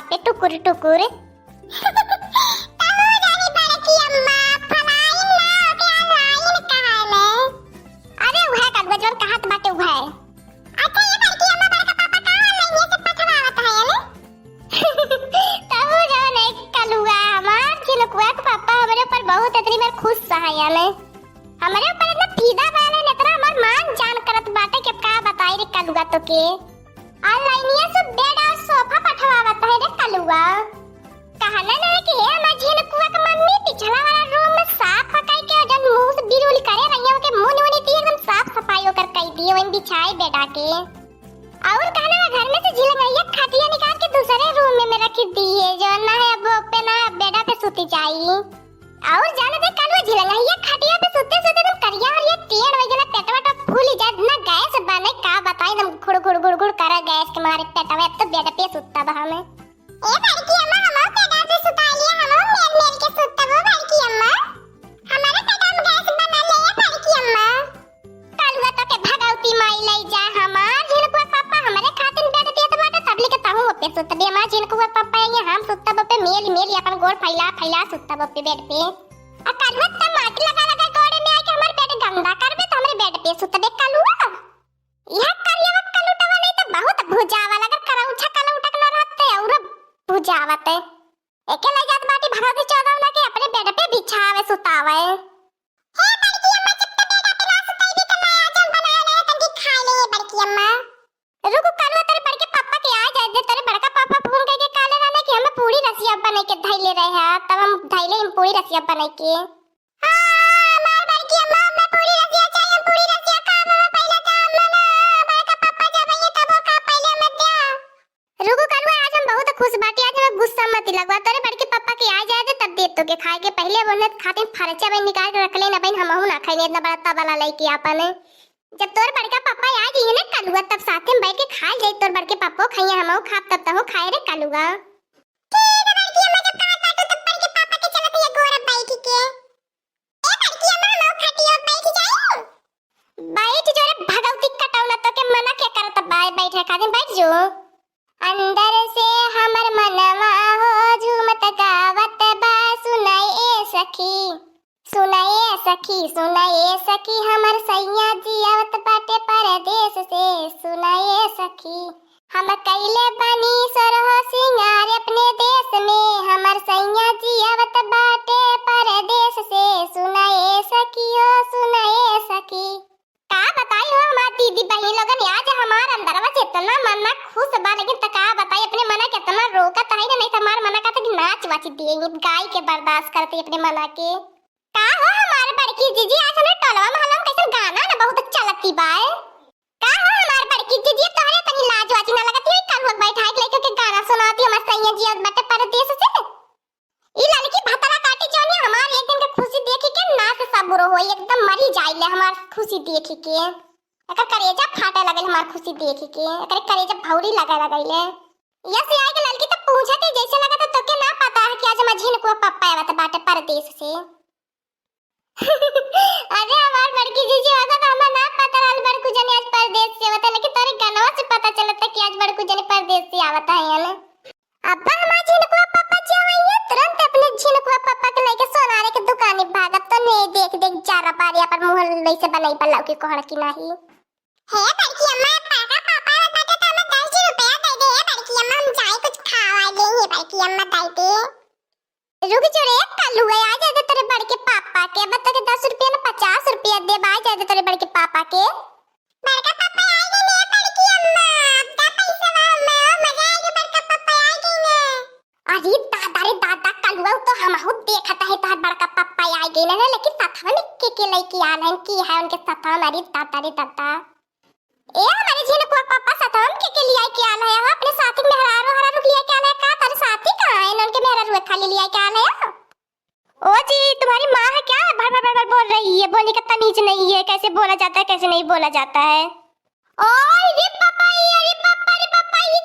पे टुकुर टुकुर। अरे वह कलुआ जोन कहत बाटे वह। अच्छा ये बड़की अम्मा बड़का पापा कहां है? ये सब पठवावत है ने। तब जोन एक कलुआ हमार चिलकुआ के पापा हमरे ऊपर बहुत इतनी बार खुश है ने। हमरे ऊपर इतना फीदा बाले ने इतना हमार मान जान करत बाटे कि का बताई रे कलुआ तो के। ऑनलाइनिया से बेड और सोफा पठवावत है रे कलुआ। कहना ना कि हे हमार चिलकुआ के मम्मी पिछला वाला रूम में साफ हटाई के जन मुंह से बिरुल करे रहियो के मुंह नुनी ती एकदम साफ सफाई कर कई दिए वहीं बिछाई बेटा के। और कहना घर में से झिलंगैया खटिया निकाल के दूसरे रूम में रख दिए जो ना है अब पे ना बेटा पे सुती जाई। और जाने दे कल वो झिलंगैया खटिया पे सुते सुते तुम करिया और ये टेढ़ हो गया पेटवा तो फूल जा ना गैस बने का बताई तुम गुड़ गुड़ गुड़ गुड़ कर गैस के मारे पेटवा अब तो बेटा पे सुता बा हमें। ए बड़की अम्मा हम पेटा पे सुता लिया हम मेल मेल के सुता वो बड़की अम्मा हमारे पेटा में गैस बना ले ये बड़की अम्मा। कलुआ तो के भगवती माई ले जा हमार झिलकुआ पापा हमारे खातिर बेड पे तो बाटा तबली के ताहू पे सुता बे हमार झिलकुआ पापा ये हम सुता पे मेल मेल अपन गोड़ फैला फैला सुता पे बेड पे। आ कलुआ त माटी लगा लगा गोड़े में आके हमार बेड गंदा करबे तो हमरे बेड पे सुता बे कलुआ। यह करिया वक्त कलुटवा नहीं तो बहुत भुजावा लगा करौछा कलुटक न रहते और भुजावते एके ले जात बाटी भगवती चौदवना के अपने बेड पे बिछावे सुतावे। हे बड़की अम्मा जब तक बेड पे ना सुताई भी तो नया जन बनाए रहे तभी खा ले बड़की अम्मा। रुको कलुआ तेरे बड़के पापा के आ जाए दे तेरे बड़का पापा फोन करके काले रहने कि हमें पूरी रसिया बने के धैले रहे हैं तब हम धैले हम पूरी रसिया बने के। हां मार बड़की अम्मा मैं पूरी रसिया चाहिए हम पूरी रसिया काम में पहले काम में ना बड़का पापा जब ये तब का पहले मत दे। रुको कलुआ आज हम बहुत खुश बाटी आज हमें गुस्सा मत लगवा तेरे बड़के पापा के आ जाए दे तब दे तो के खाए के पहले बोलने खातिर फरचा में निकाल के रख लेना बहन हमहु ना खाई इतना बड़ा तबला लेके आपने। जब तोर बड़का पापा आ जाइए ना कलुआ तब साथ में बैठ के खा जाए तोर बड़के पापा खाइए हमहु खाब तब तहु खाए रे कलुआ। ठीक है बड़की अम्मा जब कहा काटो तब बड़के पापा के चलत ये गोरा बैठ के। ए बड़की अम्मा हमहु खटियो बैठ जाई। बैठ जो रे भगवती कटौना तो के मना के करत बैठे खातिर बैठ जो। अंदर से हमर मनवा हो झूमत गावत बा सुनाए सखी सुनाए सखी हमर सैया जियावत बाटे परदेश से सुनाए सखी। हम कैले बनी सरह सिंगार अपने देश में हमर सैया जियावत बाटे परदेश से सुनाए सखी हो सुनाए सखी। का बताई हो हमार दीदी बहन लोगन आज हमार अंदरवा से इतना मन खुश बा लेकिन तका बताई अपने मना के इतना रोकत है ना नहीं तो हमार मना का तो नाच वाच दिए गाय के बर्दाश्त करते अपने मना के। का हो हमार बड़की जीजी आज हमें टोलवा महल्ला में कैसे गाना ना बहुत अच्छा लगती बा। का हो हमार बड़की जीजी तोहरे तनी लाज वाच ना लगती है कल वक्त बैठा के लेके के गाना सुनाती हमार सैया जी और बटे परदेश से। ई लड़की भतरा काटी जोनी हमार एक दिन के खुशी देख के ना से सबरो हो एकदम मरी जाइले हमार खुशी देख के। एकर करेजा फाटे लगल हमार खुशी देख के एकर करेजा भौरी लगा लगइले। ये से आए के लड़की तो पूछते जैसे लगा तो के ना पता है कि आज मझिन को पप्पा आवत बाटे परदेश से। अरे हमार बड़की जीजी आगा तो हमें ना पता रहल बड़कू जने आज परदेश से आवत लेकिन तोरे गनवा से पता चलता कि आज बड़कू जने परदेश से आवत है यानी। अब्बा हमार झिनकुआ पापा जावइए तुरंत अपने झिनकुआ पापा के लेके सोनारे के दुकान में भागब तो नहीं देख देख जारा पारिया पर मुंह वैसे बनाई पर लौकी कोहड़ की नहीं। हे बड़की अम्मा पापा पापा बेटा तो हमें 10 रुपया दे दे बड़की अम्मा हम जाए कुछ खावा लेंगे बड़की अम्मा दे दे। रुक जो रे कलुआ आ जाए दे तेरे बड़के पापा के बता के 10 रुपया में 50 रुपया दे बा जाए दे तेरे बड़के पापा के। बड़का पापा आए गए ने बड़की अम्मा का पैसा में मजा आएगी बड़का पापा आ गए ने। अरे दादा रे दादा कलुआ तो हमहु देखता है तोहर बड़का पापा आ गए ने लेकिन साथवा में के लेके आल हैं की है उनके साथ हमारी दादा रे दादा। ए हमारे झिनकुआ पापा साथ हम के लिए के आल है अपने साथी में हरारो लिए के आल है का तारे साथी कहां है उनके मेरा रुए खाली लिए के आल है। ओ जी तुम्हारी मां है क्या भर भर भर बोल रही है बोलने का तमीज नहीं है कैसे बोला जाता है कैसे नहीं बोला जाता है। ओए रे पापा ये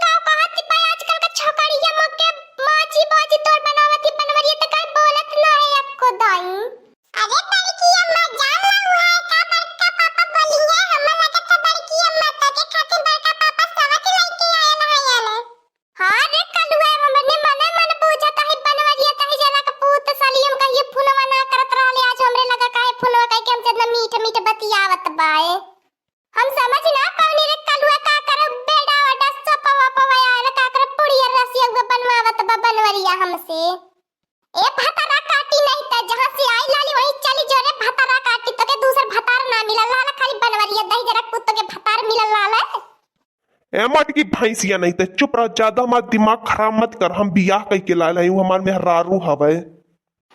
का कहत पे आजकल का छोकरिया मके माची बाजी तोर बनावती बनवरी त काय बोलत ना है आपको दाई। अरे बड़की अम्मा जान हुआ है का बड़का पापा बोलेंगे हम लगा तो बड़की अम्मा के खातिर बड़का पापा सवा के लेके आए ना याने। हां रे कलुआ हमने से। ए भतारा काटी नहीं त जहां से आई लाली वहीं चली जो रे भतारा काटी तो के दूसर भतार ना मिलल लाला खाली बनवरिया दही जरा कुत्तो के भतार मिलल लाला। ए मटकी भैंसिया नहीं ते चुप रह, ज्यादा मत दिमाग खराब मत कर। हम बियाह कई के लाए हूं, हमार मेहरारू हवे।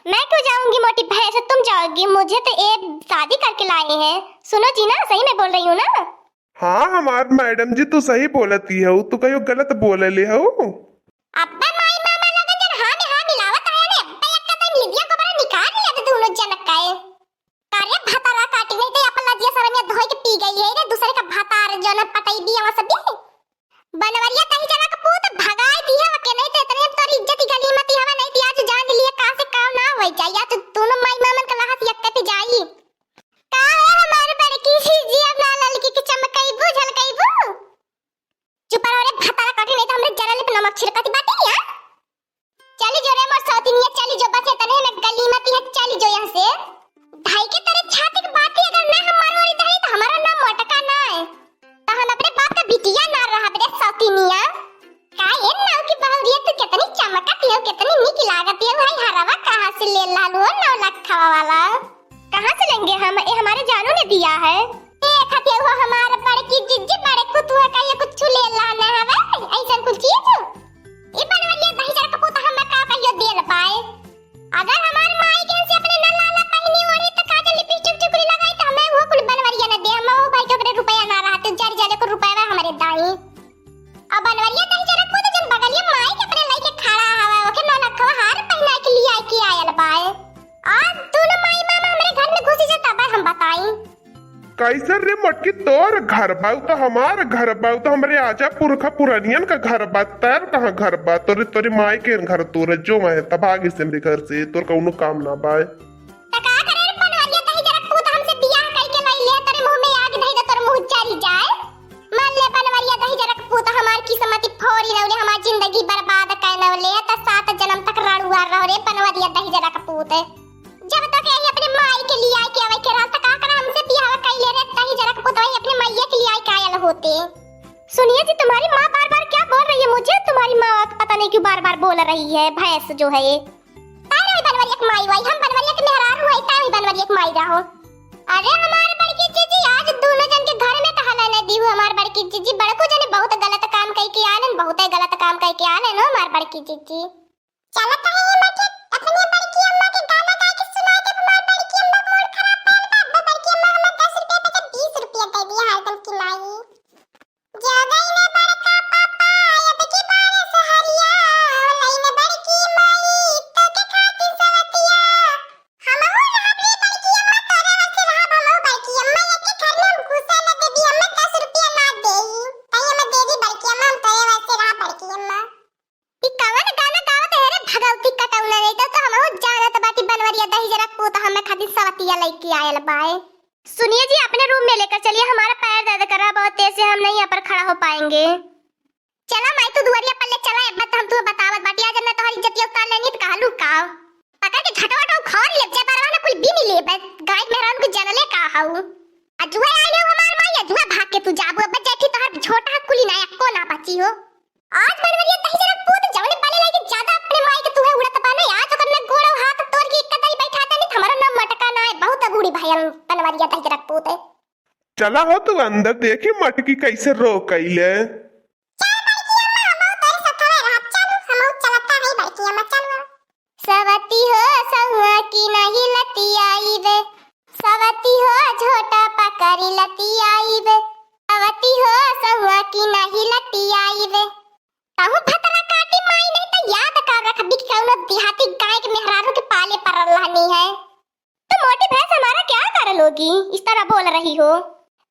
मैं क्यों जाऊंगी मोटी भैंस, तुम जाओगी? मुझे तो ए शादी करके लाए हैं। सुनो जी ना, सही मैं बोल रही हूँ ना? हाँ हमार मैडम जी तू सही बोलती है, तू कहीं गलत बोले ले हो। अब्बा माई मामा लगन जन हां में हां मिलावत है ने। अब्बा एक का तो लिदिया को बड़ा निकाल लिया तो दोनों जनक काए कार्य भतारा काटी नहीं तो अपन लजिया सरमिया धोई के पी गई है रे दूसरे का भतार जो न पटाई भी वहां सब बनवरिया कहीं जना का पूत भगाई दी है के नहीं तो इतने तोरी इज्जत गली मत हवा नहीं थी आज जान लिए का से काम ना होई जाए या तो दोनों माई मामन का लहस यक्का पे जाई का है हमारे बड़की जी अब ना ललकी के चमकई बुझल कई बू चुप रहो रे भतारा काटी नहीं तो हमरे जरा ले नमक छिड़कती बाटे या चली जो रे मोर सौतीनिया चली जो बस इतने में गली मत है चली जो यहां से ढाई के तेरे छाती की बात अगर ना हम मारवाड़ी दही तो हमारा नाम मोटका ना है तो हम अपने बाप का बिटिया ना रहा बे सौतीनिया का ये नाव की बहुरिया तो कितनी चमकती है कितनी निक लागती है भाई हरावा कहां से ले लालू 9 लाख खावा वाला कहां से लेंगे हम ये हमारे जानू ने दिया है देखते हो हमारे बड़की जिज्जी बड़े कुतु है का ये कुछ ले लाना है ऐसा कुछ चीज ये बनवलिया दही जरा कपूत हम का कहियो दे ल पाए अगर हमारे माई के से अपने न लाला पहनी वाली तो काजल लिपस्टिक चुकड़ी लगाई तो हमें वो कुल बनवरिया न दे हम वो भाई के रुपया ना रहा तो जर जरे को रुपया में हमारे दाई अब बनवरिया दही जरा कपूत जन बगलिया माई के अपने लई के खड़ा हवा ओके न लखवा हार पहना के लिए आई की आयल बाए आज दोनों माई मामा हमारे घर में घुसी से तब हम बताई कैसे रे मटकी तोर घर बाऊ तो हमार घर बाऊ तो हमारे आजा पुरखा पुरानियन का घर बा तेर कहाँ घर बा तोरे तोरे माई के घर तोरे जो मैं तबागी से मेरे घर से तोर कौनो काम ना बाए तका करे बनवरिया दही जरा कपूत हमसे बियाह करके लाई ले तेरे मुंह में आग दही दे तोर मुंह चली जाए मान ले बनवरिया दही जरा कपूत हमार किस्मत फोड़ी नवले हमार जिंदगी बर्बाद कर नवले त 7 जन्म तक रड़ुआ रहो रे बनवरिया दही जरा कपूत जब तक यही अपने माई के लिए आई के आवे के रास्ता का कर हमसे बियाह कर ले रे दही जरा कपूत वही अपने मैया के लिए आई कायल होते सुनिए जी तुम्हारी माँ बार-बार क्या बोल रही है मुझे तुम्हारी माँ पता नहीं क्यों बार-बार बोल रही है भैंस जो है ये ताई बनवरिया की माई वही हम बनवरिया के मेहरार हुई ताई बनवरिया की माई रहो अरे हमारे बड़की जीजी आज दोनों जन के घर में कहा ना दी हूं हमारे बड़की जीजी बड़को जने बहुत गलत काम कई के आलन बहुत गलत काम कई के आलन हो हमारे बड़की जीजी चलत है ये मत अपनी बड़की अम्मा के गाना गा के सुना दे हमारे बड़की अम्मा मूड खराब कर बा बड़की अम्मा हमें 10 रुपए पे 20 रुपए दे दिया हरदम की लाई ज्यादा ही ने बड़का पापा अब की बार सहरिया लई ने बड़की माई तो के खातिर सवतिया हम हो रहबे बड़की अम्मा तोरे वसे रहा भलो बड़की अम्मा ये के घर में घुसे न दे दी हमें 10 रुपए ना देई तई हमें दे दी बड़की अम्मा हम तोरे वसे रहा बड़की अम्मा ई कवन गाना गावत है रे भगवती कटौना नहीं तो हम हो जानत बाटी बनवरिया दही जरा पूत हमें खातिर सवतिया लेके आयल बाए सुनिए जी अपने रूम में लेकर चलिए हमारा पैर दर्द कर रहा बहुत तेज से हम नहीं यहाँ पर खड़ा हो पाएंगे चला मैं तो दुआरिया पर ले चला मत हम तुम्हें बतावत बाटी आज मैं तुम्हारी इज्जत उतार लेनी तो कहलू काव पकड़ के झटवट खान ले जे परवा ना कुल भी नहीं ले बस गाय मेहरान को जनले का हाउ अजुआ आइले हमार माई अजुआ भाग के तू जाबो अब बैठी तोहर छोटा कुली ना एको ना बची हो आज बनवरिया दही जरा पूत जवने पाले लागे ज्यादा अपने माई के तू है उड़त पाने आज अगर मैं गोड़ो हाथ तोड़ के एक कदई बैठाता नहीं हमारा नाम मटका ना है बहुत बूढ़ी भाई बनवरिया दही जरा पूत है चला हो तू अंदर देखी मटकी कैसे रो कैले सवती हो सहुआ की नहीं लती आई वे सवती हो झोटा पकड़ी लती आई वे सवती हो सहुआ की नहीं लती आई वे कहूं भतरा काटी माई नहीं तो याद कर रख बिक कौनो देहाती गाय के मेहरारू के पाले पर रहनी है तो मोटी भैंस हमारा क्या कर लोगी इस तरह बोल रही हो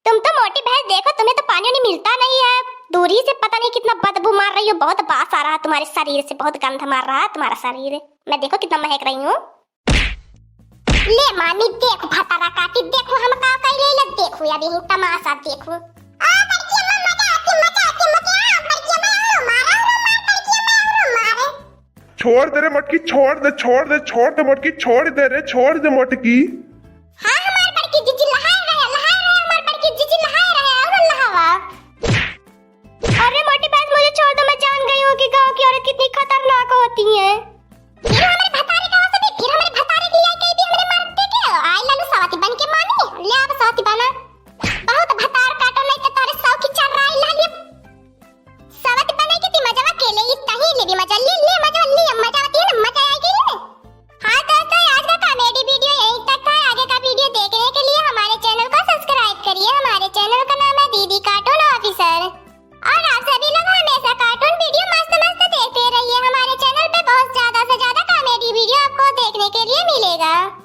तुम तो मोटी भैंस देखो तुम्हें तो पानी नहीं मिलता नहीं है दूरी से पता नहीं कितना बदबू मार रही हो बहुत बास आ रहा है तुम्हारे शरीर से बहुत गंध मार रहा है तुम्हारा शरीर मैं देखो कितना महक रही हूँ ले मामी देखो भतारा काटी देखो हम का कह रही है देखो अभी ही तमाशा देखो आ बड़की अम्मा मजा आती बड़की अम्मा मारा बड़की अम्मा मारे छोड़ दे रे मटकी छोड़ दे मटकी छोड़ दे मटकी हां हमार बड़की जीजी लहाए रहे हमार बड़की जीजी लहाए रहे और लहावा अरे मोटी भैंस मुझे छोड़ दो मैं जान गई हूं कि गांव की औरत कितनी खतरनाक होती है नहीं मिलेगा।